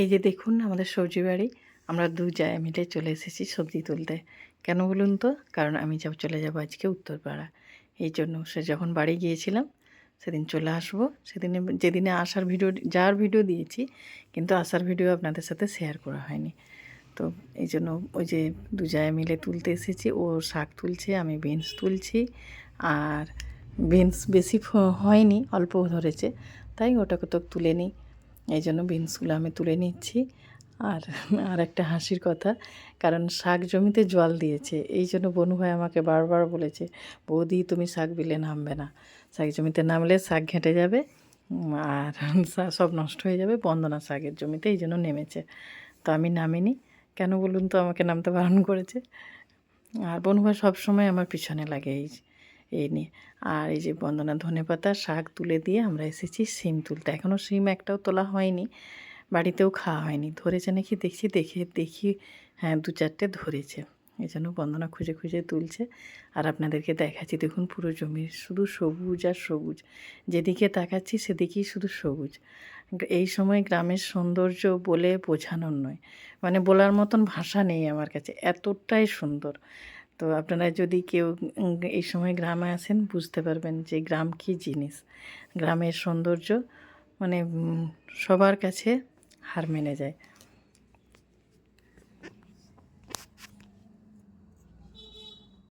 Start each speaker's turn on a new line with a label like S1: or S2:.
S1: এই যে দেখুন আমাদের সবজি বাড়ি। আমরা 2 জায়া মিলে চলে এসেছি সবজি তুলতে। কেন বলুন তো? কারণ আমি চলে যাব আজকে উত্তরপাড়া। এইজন্য যখন বাড়ি গিয়েছিলাম সেদিন চলে আসবো। যেদিনে আসার ভিডিও যাওয়ার ভিডিও দিয়েছি, কিন্তু আসার ভিডিও আপনাদের সাথে শেয়ার করা হয়নি। তো এইজন্য ওই যে 2 জায়া মিলে তুলতে এসেছি। ও শাক তুলছে, আমি বিনস তুলছি। আর বিনস বেশি হয়নি, অল্প ধরেছে। তাই ওটাকে তো তুলে নিই। এইজন্য বিনসগুলো আমি তুলে নিচ্ছি। আর আরেকটা হাসির কথা, কারণ শাক জমিতে জল দিয়েছে। এইজন্য বনু ভাই আমাকে বারবার বলেছে, "বৌদি তুমি শাক বিলে নামবে না। শাক জমিতে নামলে শাক ঘেঁটে যাবে, আর সব নষ্ট হয়ে যাবে। বন্দনা শাকের জমিতে এইজন্য নেমেছে।" তো আমি নামিনি। কেন বলুন তো আমাকে নামতে বারণ করেছে? আর বনু ভাই সবসময় আমার পিছনে লাগে এই নিয়ে। আর এই যে বন্দনা ধনেপাতা শাক তুলে দিয়ে আমরা এসেছি শিম তুলতে। এখনও শিম একটাও তোলা হয়নি, বাড়িতেও খাওয়া হয়নি। ধরেছে নাকি দেখি, হ্যাঁ 2-4টে ধরেছে। এই জন্য বন্দনা খুঁজে খুঁজে তুলছে। আর আপনাদেরকে দেখাচ্ছি, দেখুন পুরো জমি শুধু সবুজ আর সবুজ। যেদিকে তাকাচ্ছি সেদিকেই শুধু সবুজ। এই সময় গ্রামের সৌন্দর্য বলে বোঝানোর নয়, মানে বলার মতন ভাষা নেই আমার কাছে, এতটাই সুন্দর। তো আপনারা যদি কেউ এই সময় গ্রামে আসেন বুঝতে পারবেন যে গ্রাম কী জিনিস। গ্রামের সৌন্দর্য মানে সবার কাছে হার মেনে যায়।